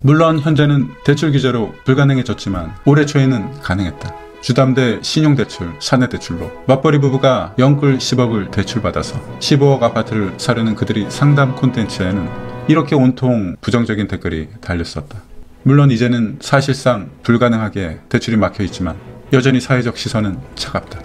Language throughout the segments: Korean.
물론 현재는 대출 규제로 불가능해졌지만 올해 초에는 가능했다. 주담대 신용대출, 사내대출로 맞벌이 부부가 영끌 10억을 대출받아서 15억 아파트를 사려는 그들이 상담 콘텐츠에는 이렇게 온통 부정적인 댓글이 달렸었다. 물론 이제는 사실상 불가능하게 대출이 막혀있지만 여전히 사회적 시선은 차갑다.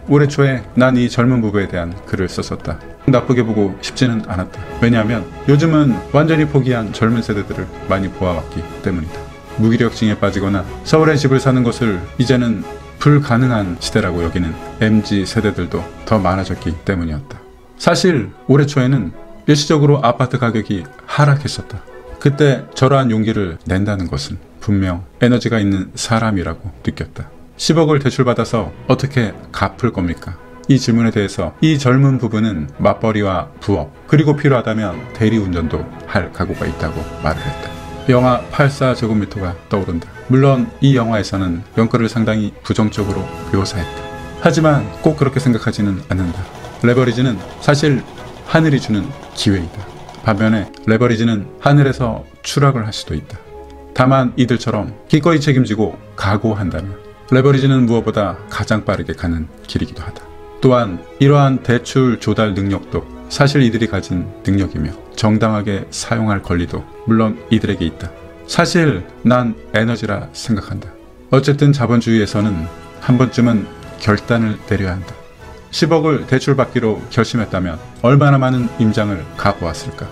올해 초에 난 이 젊은 부부에 대한 글을 썼었다. 나쁘게 보고 싶지는 않았다. 왜냐하면 요즘은 완전히 포기한 젊은 세대들을 많이 보아왔기 때문이다. 무기력증에 빠지거나 서울에 집을 사는 것을 이제는 불가능한 시대라고 여기는 MZ 세대들도 더 많아졌기 때문이었다. 사실 올해 초에는 일시적으로 아파트 가격이 하락했었다. 그때 저러한 용기를 낸다는 것은 분명 에너지가 있는 사람이라고 느꼈다. 10억을 대출받아서 어떻게 갚을 겁니까? 이 질문에 대해서 이 젊은 부부는 맞벌이와 부업, 그리고 필요하다면 대리운전도 할 각오가 있다고 말을 했다. 영화 84제곱미터가 떠오른다. 물론 이 영화에서는 영끌을 상당히 부정적으로 묘사했다. 하지만 꼭 그렇게 생각하지는 않는다. 레버리지는 사실 하늘이 주는 기회이다. 반면에 레버리지는 하늘에서 추락을 할 수도 있다. 다만 이들처럼 기꺼이 책임지고 각오한다면 레버리지는 무엇보다 가장 빠르게 가는 길이기도 하다. 또한 이러한 대출 조달 능력도 사실 이들이 가진 능력이며 정당하게 사용할 권리도 물론 이들에게 있다. 사실 난 에너지라 생각한다. 어쨌든 자본주의에서는 한 번쯤은 결단을 내려야 한다. 10억을 대출받기로 결심했다면 얼마나 많은 임장을 가보았을까.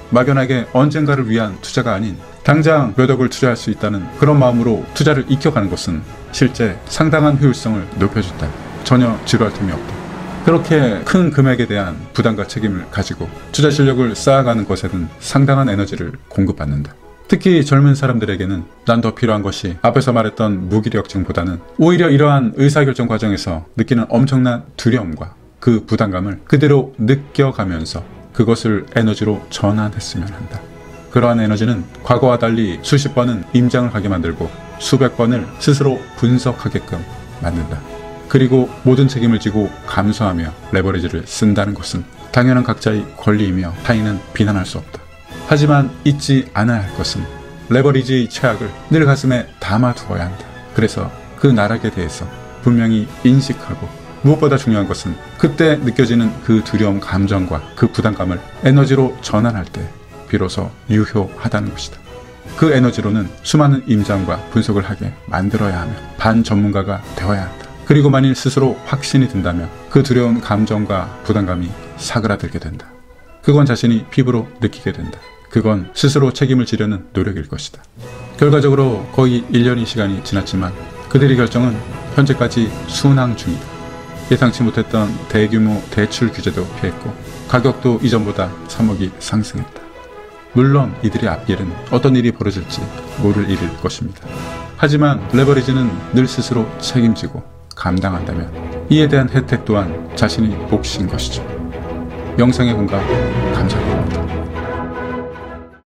막연하게 언젠가를 위한 투자가 아닌 당장 몇 억을 투자할 수 있다는 그런 마음으로 투자를 익혀가는 것은 실제 상당한 효율성을 높여준다. 전혀 지루할 틈이 없다. 그렇게 큰 금액에 대한 부담과 책임을 가지고 투자 실력을 쌓아가는 것에는 상당한 에너지를 공급받는다. 특히 젊은 사람들에게는 난 더 필요한 것이 앞에서 말했던 무기력증보다는 오히려 이러한 의사결정 과정에서 느끼는 엄청난 두려움과 그 부담감을 그대로 느껴가면서 그것을 에너지로 전환했으면 한다. 그러한 에너지는 과거와 달리 수십 번은 임장을 하게 만들고 수백 번을 스스로 분석하게끔 만든다. 그리고 모든 책임을 지고 감수하며 레버리지를 쓴다는 것은 당연한 각자의 권리이며 타인은 비난할 수 없다. 하지만 잊지 않아야 할 것은 레버리지의 최악을 늘 가슴에 담아두어야 한다. 그래서 그 나락에 대해서 분명히 인식하고 무엇보다 중요한 것은 그때 느껴지는 그 두려움 감정과 그 부담감을 에너지로 전환할 때 비로소 유효하다는 것이다. 그 에너지로는 수많은 임장과 분석을 하게 만들어야 하며 반전문가가 되어야 한다. 그리고 만일 스스로 확신이 든다면 그 두려운 감정과 부담감이 사그라들게 된다. 그건 자신이 피부로 느끼게 된다. 그건 스스로 책임을 지려는 노력일 것이다. 결과적으로 거의 1년의 시간이 지났지만 그들의 결정은 현재까지 순항 중이다. 예상치 못했던 대규모 대출 규제도 피했고 가격도 이전보다 3억이 상승했다. 물론 이들의 앞길은 어떤 일이 벌어질지 모를 일일 것입니다. 하지만 레버리지는 늘 스스로 책임지고 감당한다면 이에 대한 혜택 또한 자신이 몫인 것이죠. 영상의 공감 감사합니다.